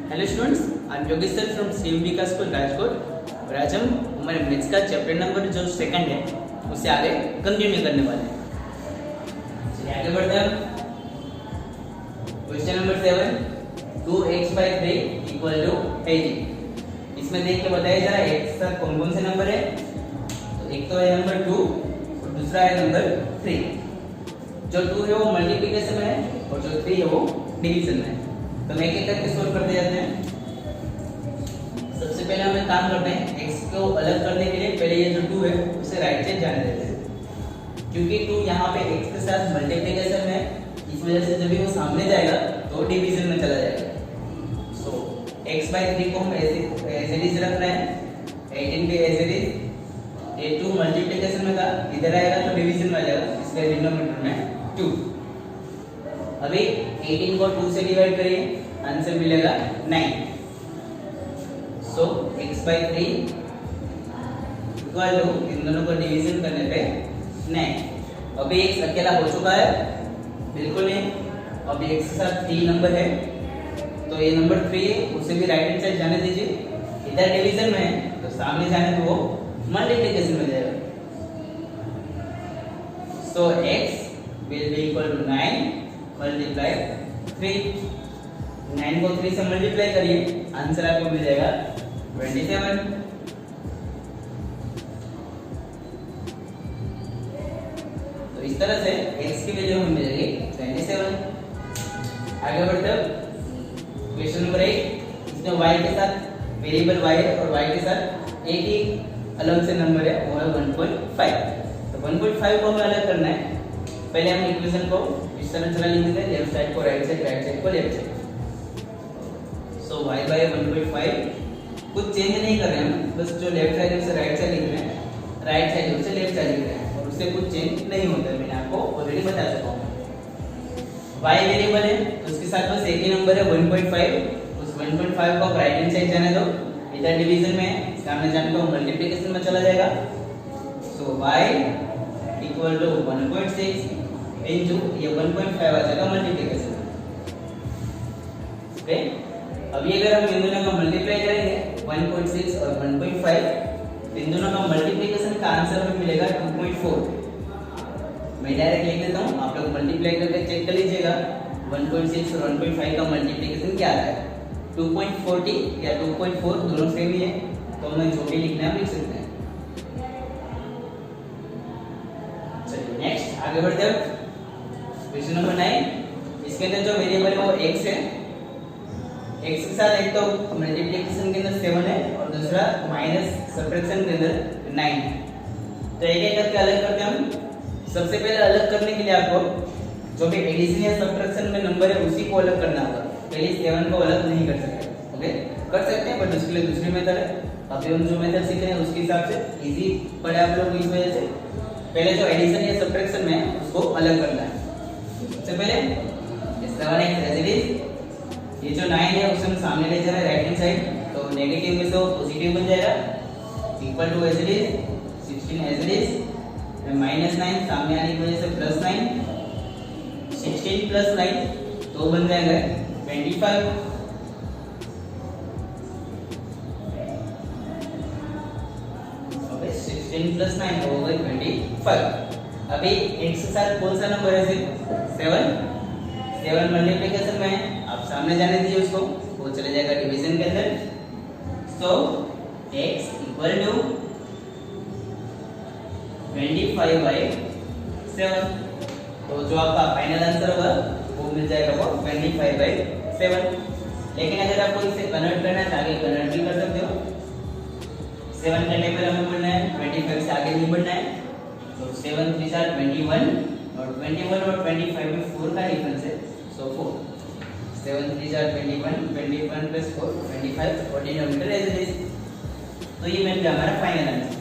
Hello students, I am Yogesh sir from CM Vikas school Rajkot. और आज हम हमारे मैथ्स का चैप्टर नंबर जो सेकंड है उससे आगे कंटिन्यू करने वाले हैं। चलिए आगे बढ़ते हैं। Question number 7, 2x/3 equal to 80। इसमें देख के बताया जा रहा है x का कौन कौन से नंबर है। तो एक तो है नंबर 2 और दूसरा है नंबर 3। जो 2 है वो मल्टीप्लिकेशन में है और जो 3 है वो डिवीजन में है। तो मैं एक एक करके सोल्व करते जाते हैं। सबसे पहले हम एक काम करते हैं, x को अलग करने के लिए पहले ये जो 2 है उसे राइट साइड जाने देते हैं, क्योंकि 2 यहाँ पे x के साथ मल्टीप्लिकेशन में है। इस वजह से जब भी वो सामने जाएगा तो डिवीजन में चला जाएगा। सो x/3 को हम एज इट इज रख रहे हैं, 18 पे एज इट इज। ये 2 मल्टीप्लिकेशन में था, इधर आएगा तो डिवीजन में आ जाएगा, इसलिए डिनोमिनेटर में 2। अभी 18 को 2 से डिवाइड करिए, आंसर मिलेगा 9। सो x/3 इक्वल टू इन दोनों को डिवीजन करने पे 9। अभी x अकेला हो चुका है? बिल्कुल नहीं। अभी x के साथ 3 नंबर है, तो ये नंबर 3 है, उसे भी राइट हैंड साइड जाने दीजिए। इधर डिवीजन में है तो सामने जाने तो वो मल्टीप्लिकेशन में जाएगा। So x will be equal to 9 multiply 3। 9 को 3 से मल्टीप्लाई करिए, आंसर आपको मिल जाएगा 27। तो इस तरह से x की वैल्यू हमें मिलेगी 27। आगे बढ़ते हैं। क्वेश्चन नंबर 8, इसमें y के साथ वेरिएबल y है और y के साथ एक ही अलग से नंबर है, वो है 1.5। तो 1.5 को हमें अलग करना है। पहले हम इक्वेशन को इस तरह चला लिख देते हैं, लेफ्ट साइड को राइट साइड को left side. So y by 1.5 कुछ चेंज नहीं कर रहे हैं हम, बस जो लेफ्ट साइड है उसे राइट साइड लिख रहे हैं, राइट साइड है उसे लेफ्ट साइड लिख रहे हैं, और उससे कुछ चेंज नहीं होता है। मैंने आपको ऑलरेडी बता चुका हूँ। y वेरिएबल है तो उसके साथ बस एक ही नंबर है 1.5। उस 1.5 को राइट हैंड साइड जाने दो, इधर डिवीजन में है, सामने जाने को मल्टीप्लिकेशन में चला जाएगा। सो y इक्वल टू 1.6 इनटू ये 1.5 आ जाएगा मल्टीप्लिकेशन। ओके, अभी अगर हम इन दोनों का मल्टीप्लाई करेंगे 1.6 और 1.5, तो इन दोनों का मल्टीप्लिकेशन का आंसर हमें मिलेगा 2.4। मैं डायरेक्ट लिख देता हूँ, आप लोग मल्टीप्लाई करके चेक कर लीजिएगा 1.6 और 1.5 का मल्टीप्लिकेशन क्या आ रहा है। 2.40 या 2.4 दोनों सेम ही है, तो हमें जो भी लिखना है लिख सकते हैं। चलिए नेक्स्ट आगे बढ़ते हैं। क्वेश्चन नंबर 9, इसके अंदर जो वेरिएबल है वो x है। x के साथ एक तो मल्टीप्लिकेशन के अंदर 7 है और दूसरा माइनस सब्ट्रैक्शन के अंदर 9 है। तो एक एक करके अलग करते हैं हम। सबसे पहले अलग करने के लिए आपको जो भी एडिशन या सब्ट्रैक्शन में नंबर है उसी को अलग करना होगा। पहले 7 को अलग नहीं कर सकते। ओके, कर सकते हैं बट उसके लिए दूसरी मेथड है। अभी हम जो मेथड सीख रहे हैं उसके हिसाब से इजी पड़े आप लोग, इस वजह से पहले जो एडिशन या सब्ट्रैक्शन में है उसको अलग करना है। सबसे पहले 7x एज इट इज, ये जो 9 है उसे हम सामने ले जा रहे हैं राइट हैंड साइड, तो नेगेटिव में से पॉजिटिव बन जाएगा। Equal to as it is 16 as it is, -9 सामने आने की वजह से +9, 16 + 9 तो बन जाएगा 25। ओके, 16 + 9 हो गई 25। अभी x के साथ कौन सा नंबर है? 7 मल्टीप्लिकेशन में है, आप सामने जाने दीजिए उसको, वो चले जाएगा डिवीजन के अंदर। सो x इक्वल टू 25/7। तो जो आपका फाइनल आंसर होगा वो मिल जाएगा वो 25/7। लेकिन अगर आपको इसे कन्वर्ट करना है तो आगे कन्वर्ट भी कर सकते हो। 7 का टेबल हमें बढ़ना है, 25 से आगे नहीं बढ़ना है। तो 7 3 are 21 और 21 और 25 में 4 का डिफरेंस है। सो 4 7 3 are 21, 21 plus 4 25 और डिनोमिनेटर एज इट इज। तो ये मिल गया हमारा फाइनल आंसर।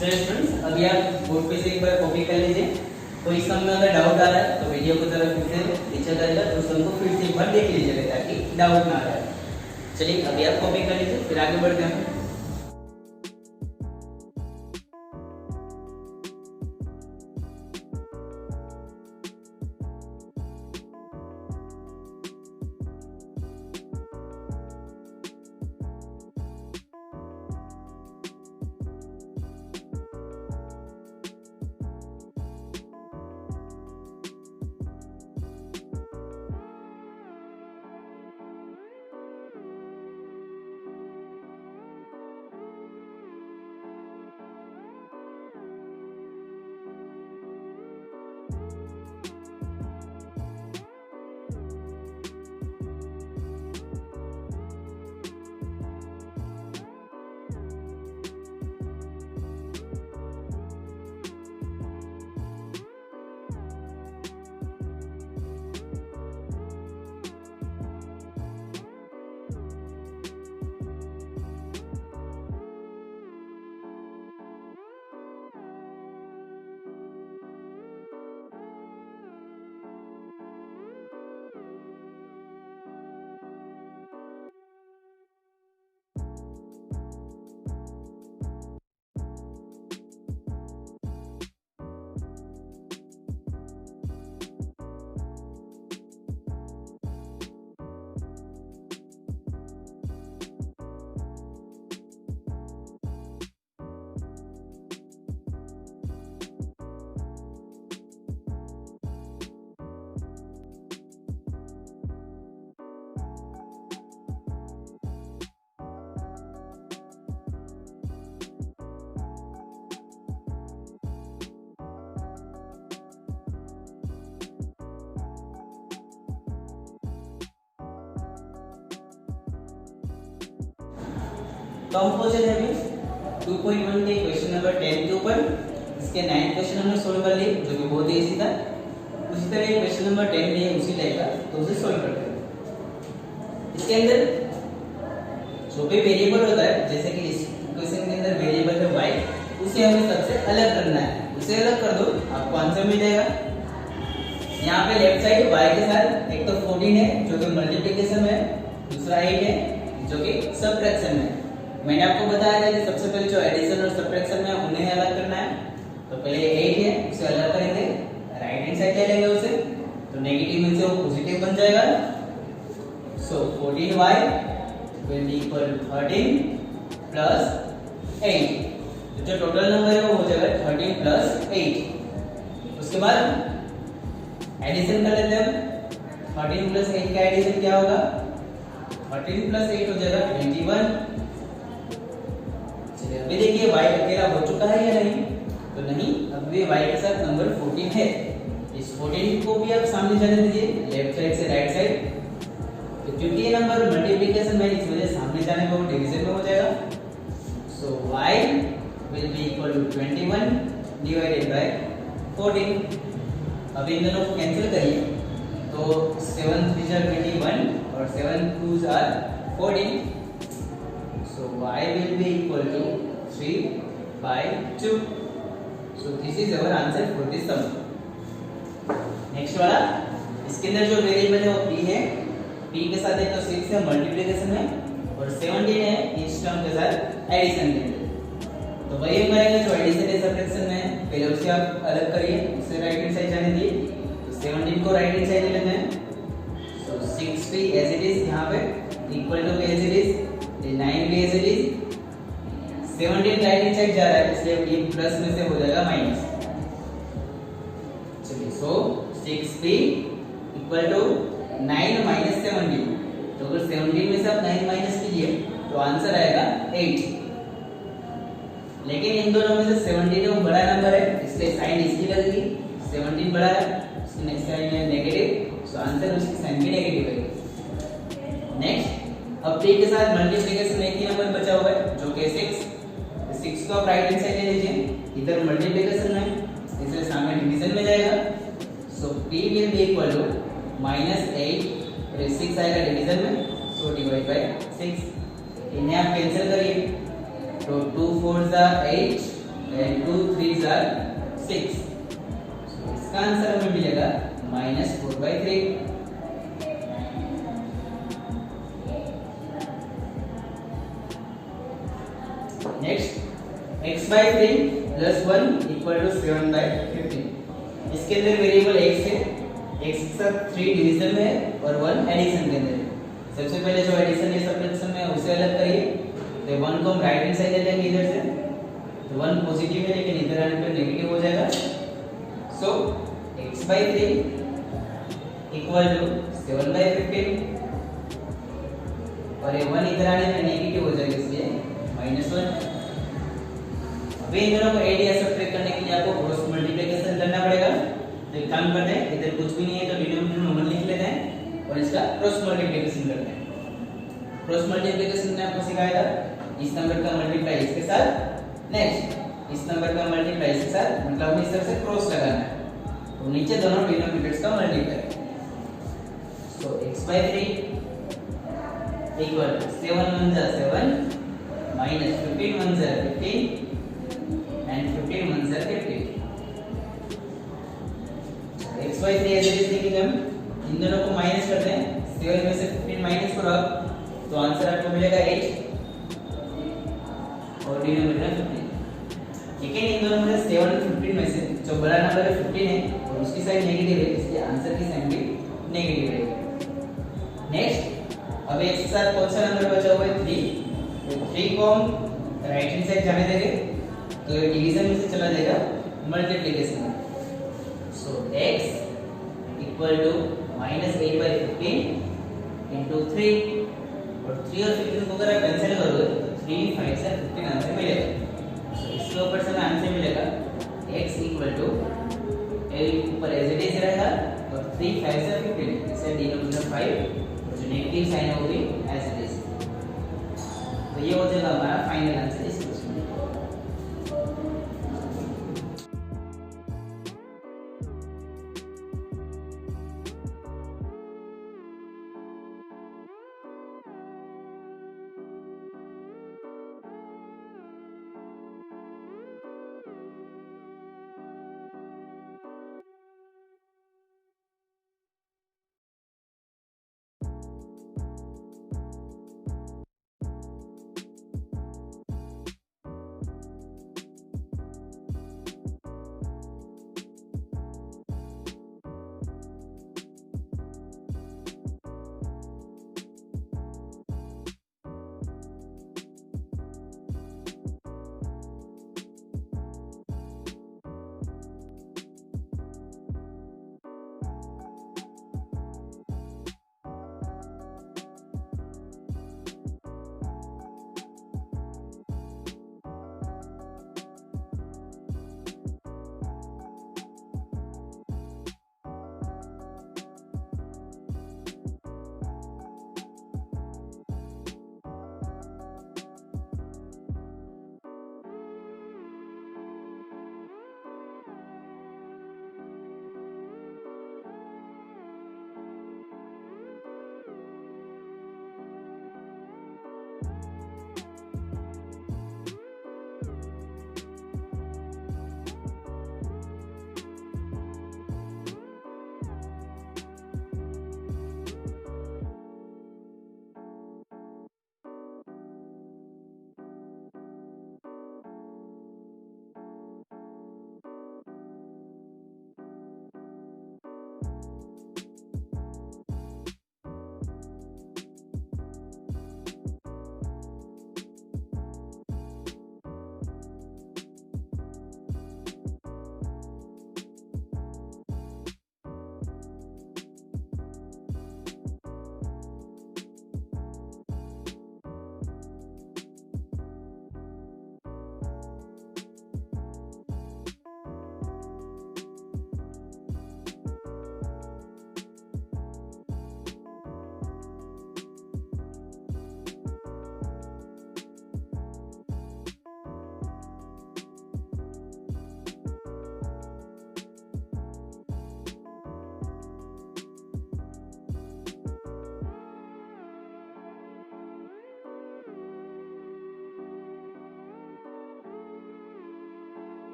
चलिए स्टूडेंट्स, अभी आप बोर्ड पे से एक बार कॉपी कर लीजिए। तो इस सम में अगर डाउट आ रहा है तो वीडियो को जरा फिर से नीचे करेगा, तो सम को फिर से एक बार देख लीजिएगा ताकि डाउट ना आए। चलिए अभी आप कॉपी कर लीजिए, फिर आगे बढ़ते हैं। तो हम पहुंचे थे अभी 2.1 के क्वेश्चन नंबर 10 के ऊपर। इसके 9 क्वेश्चन हमने सोल्व कर लिए जो कि बहुत ही इजी था। उसी तरह क्वेश्चन नंबर 10 भी है उसी टाइप का, तो उसे सोल्व करते हैं। इसके अंदर जो भी वेरिएबल होता है, जैसे कि इस क्वेश्चन के अंदर वेरिएबल है y, उसे हमें सबसे अलग करना है। उसे अलग कर दो, आपको आंसर मिल जाएगा। यहाँ पे लेफ्ट साइड y के साथ एक तो 14 है जो कि मल्टीप्लिकेशन में, दूसरा 8 है जो कि सबट्रैक्शन में। मैंने आपको बताया था कि सबसे पहले जो एडिशन और सबट्रैक्शन में उन्हें अलग करना है। तो पहले 8 है उसे अलग करेंगे, राइट हैंड साइड ले लेंगे उसे, तो नेगेटिव में से वो पॉजिटिव बन जाएगा। सो 14y will be equal to 13 plus 8। तो जो टोटल नंबर है वो हो जाएगा 13 plus 8। उसके बाद एडिशन कर लेते हैं। 13 plus 8 का एडिशन क्या होगा? 13 plus 8 हो जाएगा 21। चलिए अभी देखिए y अकेला हो चुका है या नहीं? तो नहीं, अभी y के साथ नंबर 14 है। इस 14 को भी आप सामने जाने दीजिए, लेफ्ट साइड से राइट साइड। तो क्योंकि ये नंबर मल्टीप्लिकेशन में, इस वजह से सामने जाने पर वो डिवीजन में हो जाएगा। सो y will be equal to 21 divided by 14। अब इन दोनों को कैंसिल करिए, तो 7 3 are 21 और 7 2s are 14। So y will be equal to 3/2। So this is our answer for this sum। Next वाला, इसके अंदर जो वेरिएबल है वो p है। p के साथ एक तो 6 है मल्टीप्लिकेशन में और 17 है इस टर्म के साथ एडिशन के अंदर। तो वही हम करेंगे जो एडिशन है सबट्रैक्शन में है। पहले उसे आप अलग करिए, उसे राइट हैंड साइड जाने दिए। तो 17 को राइट हैंड साइड ले लेते हैं। सो 6 भी एज इट इज यहाँ पे equal to as it is, 9 भी as it is. 17 right hand side जा रहा है इसलिए ये प्लस में से हो जाएगा माइनस। चलिए सो 6p इक्वल टू 9 माइनस 17। तो अगर 17 में से आप 9 माइनस कीजिए तो आंसर आएगा 8। लेकिन इन दोनों में से 17 वो बड़ा नंबर है इसलिए साइन इसकी लगेगी। 17 बड़ा है, इसकी साइन है नेगेटिव, सो आंसर उसकी साइन भी नेगेटिव है। नेक्स्ट, अब p के साथ मल्टीप्लिकेशन एक ही नंबर बचा हुआ है जो कि 6। 6 को आप राइट हैंड साइड ले लीजिए, इधर मल्टीप्लिकेशन में इसलिए सामने डिवीजन में जाएगा। सो p will be equal to -8 और 6 आएगा डिवीजन में, सो डिवाइड बाय 6। इन्हें आप कैंसिल करिए, तो 2 4s are 8 and 2 3s are 6। सो इसका आंसर हमें मिलेगा -4/3। Next, x/3 plus 1 equal to 7/15। इसके अंदर वेरिएबल x है, x के साथ 3 डिवीजन में है और 1 एडिशन के अंदर है। सबसे पहले जो एडिशन है सबट्रैक्शन में उसे अलग करिए। तो 1 को हम राइट हैंड साइड ले लेंगे इधर से, तो 1 पॉजिटिव है लेकिन इधर आने पर नेगेटिव हो जाएगा। सो x/3 इक्वल टू 7/15 और ये 1 इधर आने पर नेगेटिव हो जाएगा इसलिए -1। अभी इन दोनों को ऐड या सब्ट्रैक्ट करने के लिए आपको क्रॉस मल्टीप्लिकेशन करना पड़ेगा। तो एक काम करते हैं, इधर कुछ भी नहीं है तो डिनोमिनेटर में 1 लिख लेते हैं और इसका क्रॉस मल्टीप्लिकेशन करते हैं। क्रॉस मल्टीप्लिकेशन में आपको सिखाया था इस नंबर का मल्टीप्लाई इसके साथ, नेक्स्ट इस नंबर का मल्टीप्लाई इसके साथ, मतलब हमें इस तरह से क्रॉस लगाना है। तो नीचे दोनों डिनोमिनेटर्स का मल्टीप्लाई। सो x/3 इक्वल 7 1 जा 7 माइनस 15 1 जा 15 and 15 1 जा 15। x/3 ऐसे लिखेंगे हम, इन दोनों को माइनस करते हैं। 7 में से 15 माइनस करो आप, तो आंसर आपको मिलेगा 8 और डिनोमिनेटर 15। लेकिन इन दोनों में से 7 और 15 में से जो बड़ा नंबर है 15 है और उसकी साइन नेगेटिव है इसलिए आंसर की साइन भी नेगेटिव रहेगी। नेक्स्ट, अब एक साथ कौन सा नंबर बचा हुआ है 3। तो 3 को हम राइट हैंड साइड जाने देंगे तो ये डिवीजन में से चला जाएगा मल्टीप्लिकेशन में। सो x इक्वल टू -8/15 into 3 और 3 और 15 को अगर आप कैंसिल करोगे तो 3 5 से 15 आंसर मिलेगा। सो इसके ऊपर से आंसर मिलेगा x इक्वल टू l ऊपर एज इट इज रहेगा और 3 5 से 15 इसे डिनोमिनेटर 5 और जो नेगेटिव साइन होगी एज इट इज। तो ये हो जाएगा हमारा फाइनल आंसर इस क्वेश्चन।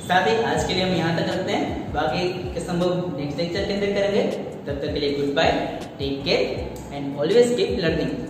साथ ही आज के लिए हम यहाँ तक रखते हैं, बाकी के संभव नेक्स्ट लेक्चर के अंदर करेंगे। तब तक के लिए goodbye, take care and always keep learning.